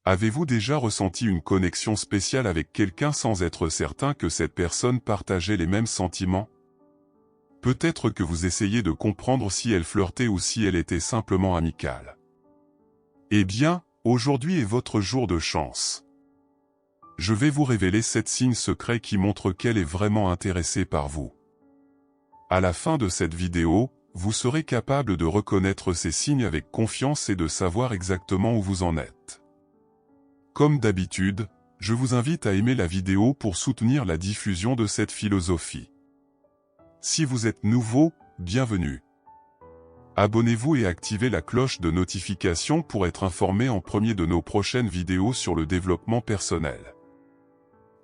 Avez-vous déjà ressenti une connexion spéciale avec quelqu'un sans être certain que cette personne partageait les mêmes sentiments? Peut-être que vous essayez de comprendre si elle flirtait ou si elle était simplement amicale. Eh bien, aujourd'hui est votre jour de chance. Je vais vous révéler 7 signes secrets qui montrent qu'elle est vraiment intéressée par vous. À la fin de cette vidéo, vous serez capable de reconnaître ces signes avec confiance et de savoir exactement où vous en êtes. Comme d'habitude, je vous invite à aimer la vidéo pour soutenir la diffusion de cette philosophie. Si vous êtes nouveau, bienvenue. Abonnez-vous et activez la cloche de notification pour être informé en premier de nos prochaines vidéos sur le développement personnel.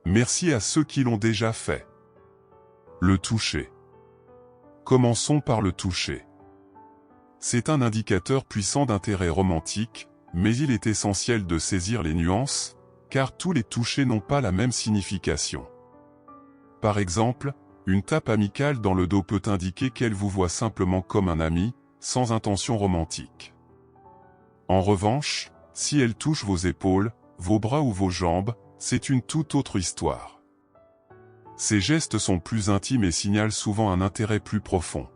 Merci à ceux qui l'ont déjà fait. Le toucher. Commençons par le toucher. C'est un indicateur puissant d'intérêt romantique, mais il est essentiel de saisir les nuances, car tous les touchés n'ont pas la même signification. Par exemple, une tape amicale dans le dos peut indiquer qu'elle vous voit simplement comme un ami, sans intention romantique. En revanche, si elle touche vos épaules, vos bras ou vos jambes, c'est une toute autre histoire. Ces gestes sont plus intimes et signalent souvent un intérêt plus profond.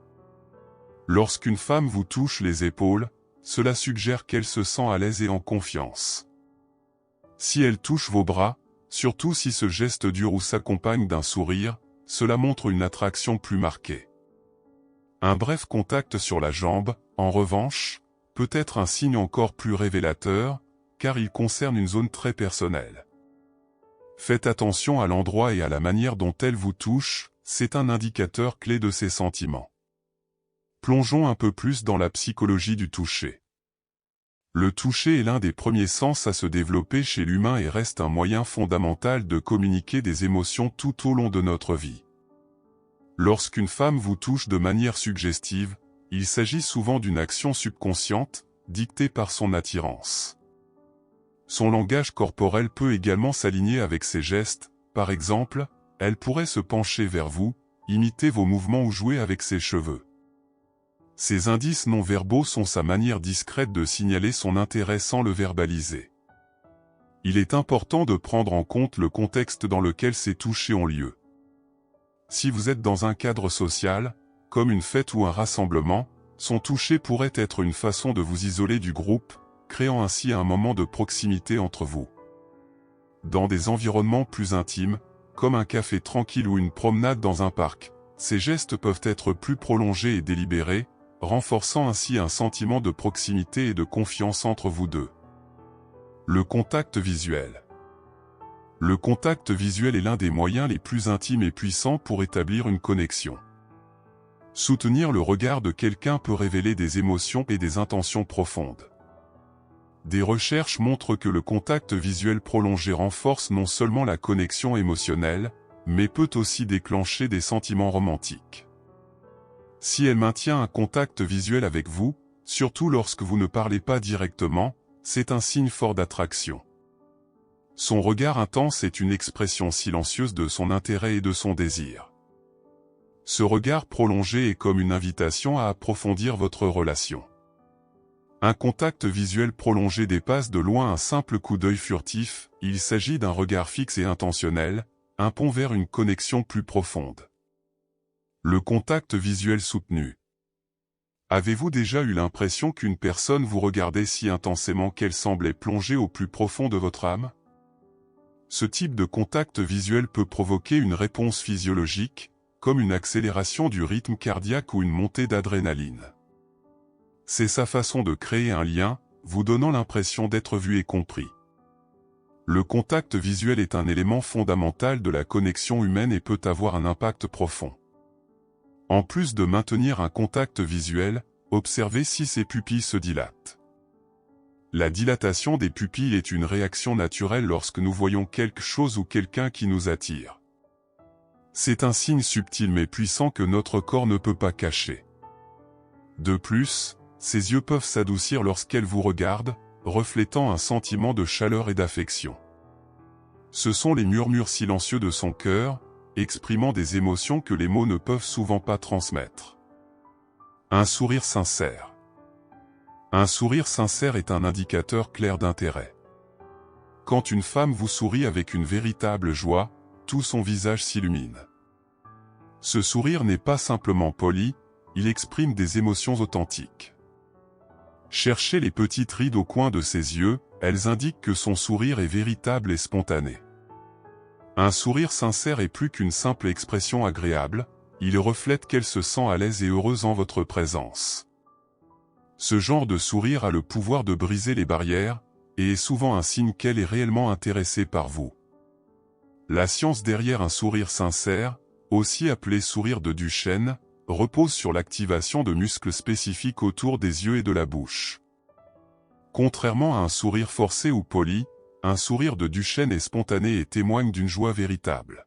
Lorsqu'une femme vous touche les épaules, cela suggère qu'elle se sent à l'aise et en confiance. Si elle touche vos bras, surtout si ce geste dure ou s'accompagne d'un sourire, cela montre une attraction plus marquée. Un bref contact sur la jambe, en revanche, peut être un signe encore plus révélateur, car il concerne une zone très personnelle. Faites attention à l'endroit et à la manière dont elle vous touche, c'est un indicateur clé de ses sentiments. Plongeons un peu plus dans la psychologie du toucher. Le toucher est l'un des premiers sens à se développer chez l'humain et reste un moyen fondamental de communiquer des émotions tout au long de notre vie. Lorsqu'une femme vous touche de manière suggestive, il s'agit souvent d'une action subconsciente, dictée par son attirance. Son langage corporel peut également s'aligner avec ses gestes, par exemple, elle pourrait se pencher vers vous, imiter vos mouvements ou jouer avec ses cheveux. Ces indices non-verbaux sont sa manière discrète de signaler son intérêt sans le verbaliser. Il est important de prendre en compte le contexte dans lequel ces touchés ont lieu. Si vous êtes dans un cadre social, comme une fête ou un rassemblement, son toucher pourrait être une façon de vous isoler du groupe, créant ainsi un moment de proximité entre vous. Dans des environnements plus intimes, comme un café tranquille ou une promenade dans un parc, ces gestes peuvent être plus prolongés et délibérés, renforçant ainsi un sentiment de proximité et de confiance entre vous deux. Le contact visuel. Le contact visuel est l'un des moyens les plus intimes et puissants pour établir une connexion. Soutenir le regard de quelqu'un peut révéler des émotions et des intentions profondes. Des recherches montrent que le contact visuel prolongé renforce non seulement la connexion émotionnelle, mais peut aussi déclencher des sentiments romantiques. Si elle maintient un contact visuel avec vous, surtout lorsque vous ne parlez pas directement, c'est un signe fort d'attraction. Son regard intense est une expression silencieuse de son intérêt et de son désir. Ce regard prolongé est comme une invitation à approfondir votre relation. Un contact visuel prolongé dépasse de loin un simple coup d'œil furtif, il s'agit d'un regard fixe et intentionnel, un pont vers une connexion plus profonde. Le contact visuel soutenu. Avez-vous déjà eu l'impression qu'une personne vous regardait si intensément qu'elle semblait plonger au plus profond de votre âme? Ce type de contact visuel peut provoquer une réponse physiologique, comme une accélération du rythme cardiaque ou une montée d'adrénaline. C'est sa façon de créer un lien, vous donnant l'impression d'être vu et compris. Le contact visuel est un élément fondamental de la connexion humaine et peut avoir un impact profond. En plus de maintenir un contact visuel, observez si ses pupilles se dilatent. La dilatation des pupilles est une réaction naturelle lorsque nous voyons quelque chose ou quelqu'un qui nous attire. C'est un signe subtil mais puissant que notre corps ne peut pas cacher. De plus, ses yeux peuvent s'adoucir lorsqu'elle vous regarde, reflétant un sentiment de chaleur et d'affection. Ce sont les murmures silencieux de son cœur, exprimant des émotions que les mots ne peuvent souvent pas transmettre. Un sourire sincère. Un sourire sincère est un indicateur clair d'intérêt. Quand une femme vous sourit avec une véritable joie, tout son visage s'illumine. Ce sourire n'est pas simplement poli, il exprime des émotions authentiques. Cherchez les petites rides au coin de ses yeux, elles indiquent que son sourire est véritable et spontané. Un sourire sincère est plus qu'une simple expression agréable, il reflète qu'elle se sent à l'aise et heureuse en votre présence. Ce genre de sourire a le pouvoir de briser les barrières, et est souvent un signe qu'elle est réellement intéressée par vous. La science derrière un sourire sincère, aussi appelé sourire de Duchenne, repose sur l'activation de muscles spécifiques autour des yeux et de la bouche. Contrairement à un sourire forcé ou poli, un sourire de Duchenne est spontané et témoigne d'une joie véritable.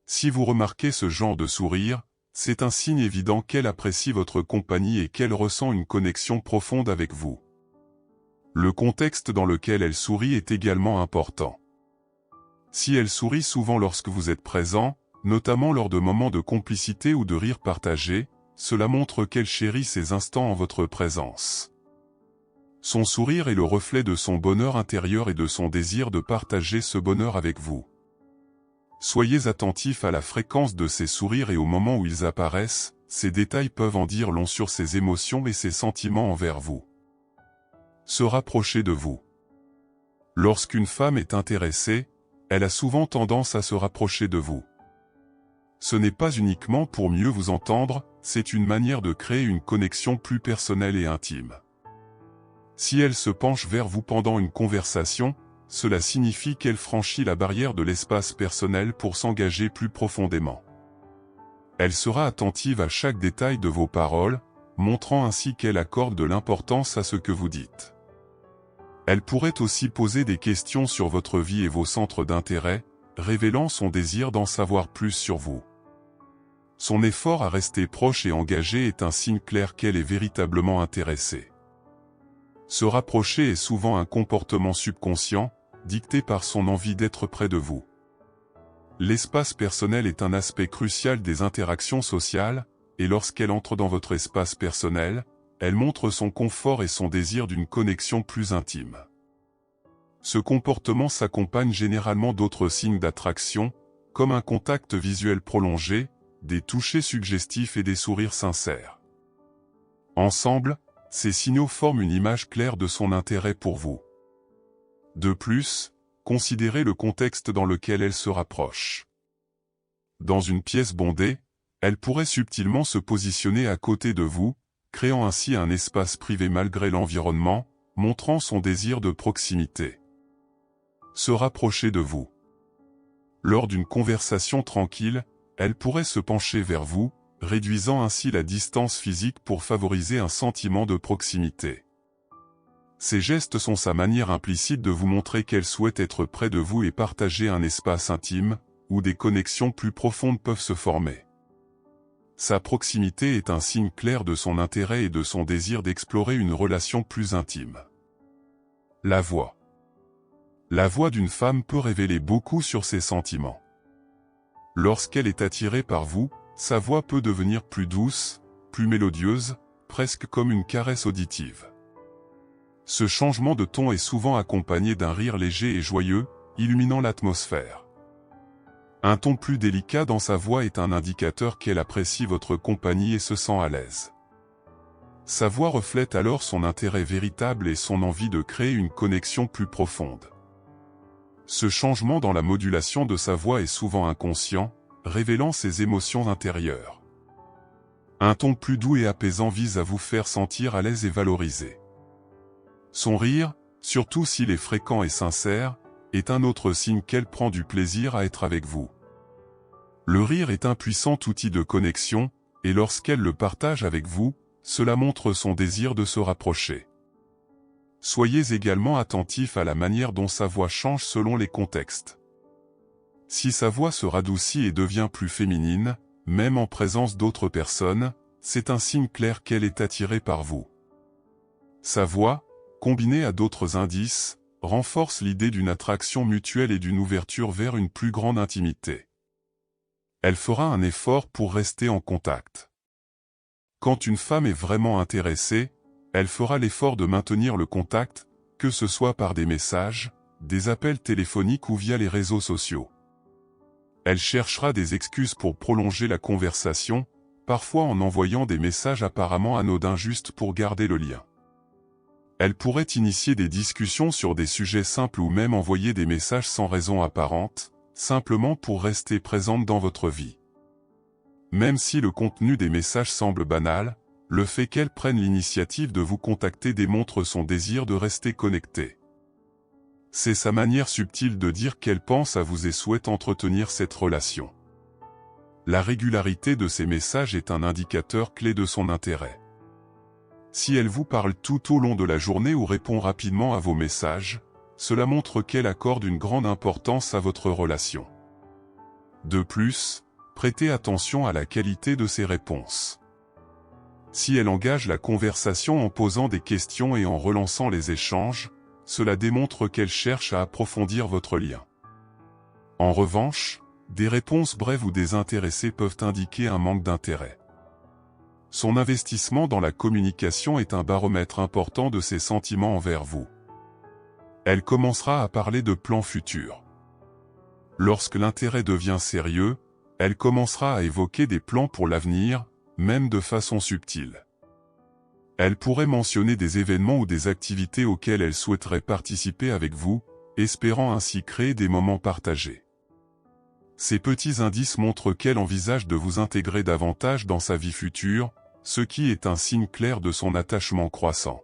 Si vous remarquez ce genre de sourire, c'est un signe évident qu'elle apprécie votre compagnie et qu'elle ressent une connexion profonde avec vous. Le contexte dans lequel elle sourit est également important. Si elle sourit souvent lorsque vous êtes présent, notamment lors de moments de complicité ou de rire partagé, cela montre qu'elle chérit ces instants en votre présence. Son sourire est le reflet de son bonheur intérieur et de son désir de partager ce bonheur avec vous. Soyez attentifs à la fréquence de ces sourires et au moment où ils apparaissent, ces détails peuvent en dire long sur ses émotions et ses sentiments envers vous. Se rapprocher de vous. Lorsqu'une femme est intéressée, elle a souvent tendance à se rapprocher de vous. Ce n'est pas uniquement pour mieux vous entendre, c'est une manière de créer une connexion plus personnelle et intime. Si elle se penche vers vous pendant une conversation, cela signifie qu'elle franchit la barrière de l'espace personnel pour s'engager plus profondément. Elle sera attentive à chaque détail de vos paroles, montrant ainsi qu'elle accorde de l'importance à ce que vous dites. Elle pourrait aussi poser des questions sur votre vie et vos centres d'intérêt, révélant son désir d'en savoir plus sur vous. Son effort à rester proche et engagé est un signe clair qu'elle est véritablement intéressée. Se rapprocher est souvent un comportement subconscient, dicté par son envie d'être près de vous. L'espace personnel est un aspect crucial des interactions sociales, et lorsqu'elle entre dans votre espace personnel, elle montre son confort et son désir d'une connexion plus intime. Ce comportement s'accompagne généralement d'autres signes d'attraction, comme un contact visuel prolongé, des touchés suggestifs et des sourires sincères. Ensemble, ces signaux forment une image claire de son intérêt pour vous. De plus, considérez le contexte dans lequel elle se rapproche. Dans une pièce bondée, elle pourrait subtilement se positionner à côté de vous, créant ainsi un espace privé malgré l'environnement, montrant son désir de proximité. Se rapprocher de vous. Lors d'une conversation tranquille, elle pourrait se pencher vers vous, réduisant ainsi la distance physique pour favoriser un sentiment de proximité. Ces gestes sont sa manière implicite de vous montrer qu'elle souhaite être près de vous et partager un espace intime, où des connexions plus profondes peuvent se former. Sa proximité est un signe clair de son intérêt et de son désir d'explorer une relation plus intime. La voix. La voix d'une femme peut révéler beaucoup sur ses sentiments. Lorsqu'elle est attirée par vous, sa voix peut devenir plus douce, plus mélodieuse, presque comme une caresse auditive. Ce changement de ton est souvent accompagné d'un rire léger et joyeux, illuminant l'atmosphère. Un ton plus délicat dans sa voix est un indicateur qu'elle apprécie votre compagnie et se sent à l'aise. Sa voix reflète alors son intérêt véritable et son envie de créer une connexion plus profonde. Ce changement dans la modulation de sa voix est souvent inconscient, révélant ses émotions intérieures. Un ton plus doux et apaisant vise à vous faire sentir à l'aise et valorisé. Son rire, surtout s'il est fréquent et sincère, est un autre signe qu'elle prend du plaisir à être avec vous. Le rire est un puissant outil de connexion, et lorsqu'elle le partage avec vous, cela montre son désir de se rapprocher. Soyez également attentif à la manière dont sa voix change selon les contextes. Si sa voix se radoucit et devient plus féminine, même en présence d'autres personnes, c'est un signe clair qu'elle est attirée par vous. Sa voix, combinée à d'autres indices, renforce l'idée d'une attraction mutuelle et d'une ouverture vers une plus grande intimité. Elle fera un effort pour rester en contact. Quand une femme est vraiment intéressée, elle fera l'effort de maintenir le contact, que ce soit par des messages, des appels téléphoniques ou via les réseaux sociaux. Elle cherchera des excuses pour prolonger la conversation, parfois en envoyant des messages apparemment anodins juste pour garder le lien. Elle pourrait initier des discussions sur des sujets simples ou même envoyer des messages sans raison apparente, simplement pour rester présente dans votre vie. Même si le contenu des messages semble banal, le fait qu'elle prenne l'initiative de vous contacter démontre son désir de rester connecté. C'est sa manière subtile de dire qu'elle pense à vous et souhaite entretenir cette relation. La régularité de ces messages est un indicateur clé de son intérêt. Si elle vous parle tout au long de la journée ou répond rapidement à vos messages, cela montre qu'elle accorde une grande importance à votre relation. De plus, prêtez attention à la qualité de ses réponses. Si elle engage la conversation en posant des questions et en relançant les échanges, cela démontre qu'elle cherche à approfondir votre lien. En revanche, des réponses brèves ou désintéressées peuvent indiquer un manque d'intérêt. Son investissement dans la communication est un baromètre important de ses sentiments envers vous. Elle commencera à parler de plans futurs. Lorsque l'intérêt devient sérieux, elle commencera à évoquer des plans pour l'avenir, même de façon subtile. Elle pourrait mentionner des événements ou des activités auxquelles elle souhaiterait participer avec vous, espérant ainsi créer des moments partagés. Ces petits indices montrent qu'elle envisage de vous intégrer davantage dans sa vie future, ce qui est un signe clair de son attachement croissant.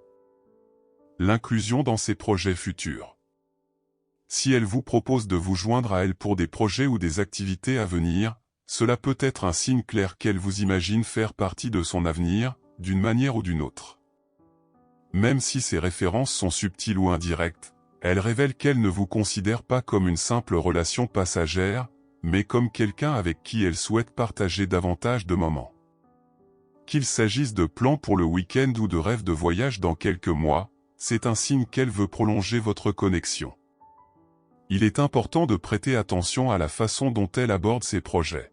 L'inclusion dans ses projets futurs. Si elle vous propose de vous joindre à elle pour des projets ou des activités à venir, cela peut être un signe clair qu'elle vous imagine faire partie de son avenir, d'une manière ou d'une autre. Même si ces références sont subtiles ou indirectes, elles révèlent qu'elle ne vous considère pas comme une simple relation passagère, mais comme quelqu'un avec qui elle souhaite partager davantage de moments. Qu'il s'agisse de plans pour le week-end ou de rêves de voyage dans quelques mois, c'est un signe qu'elle veut prolonger votre connexion. Il est important de prêter attention à la façon dont elle aborde ses projets.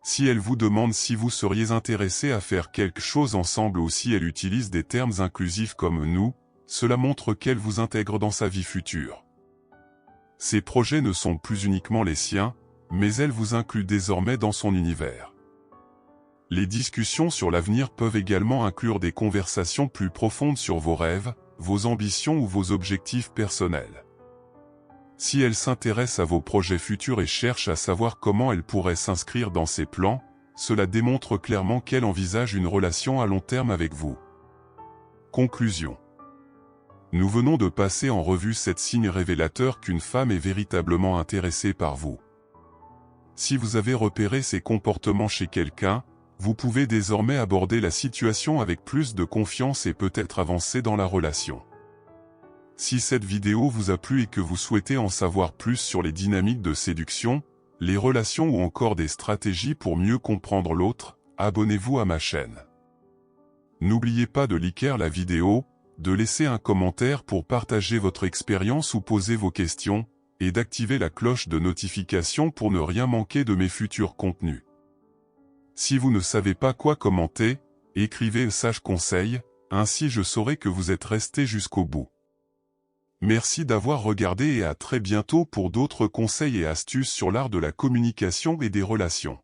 Si elle vous demande si vous seriez intéressé à faire quelque chose ensemble ou si elle utilise des termes inclusifs comme « nous », cela montre qu'elle vous intègre dans sa vie future. Ces projets ne sont plus uniquement les siens, mais elle vous inclut désormais dans son univers. Les discussions sur l'avenir peuvent également inclure des conversations plus profondes sur vos rêves, vos ambitions ou vos objectifs personnels. Si elle s'intéresse à vos projets futurs et cherche à savoir comment elle pourrait s'inscrire dans ces plans, cela démontre clairement qu'elle envisage une relation à long terme avec vous. Conclusion. Nous venons de passer en revue 7 signes révélateurs qu'une femme est véritablement intéressée par vous. Si vous avez repéré ces comportements chez quelqu'un, vous pouvez désormais aborder la situation avec plus de confiance et peut-être avancer dans la relation. Si cette vidéo vous a plu et que vous souhaitez en savoir plus sur les dynamiques de séduction, les relations ou encore des stratégies pour mieux comprendre l'autre, abonnez-vous à ma chaîne. N'oubliez pas de liker la vidéo, de laisser un commentaire pour partager votre expérience ou poser vos questions, et d'activer la cloche de notification pour ne rien manquer de mes futurs contenus. Si vous ne savez pas quoi commenter, écrivez un sage conseil, ainsi je saurai que vous êtes resté jusqu'au bout. Merci d'avoir regardé et à très bientôt pour d'autres conseils et astuces sur l'art de la communication et des relations.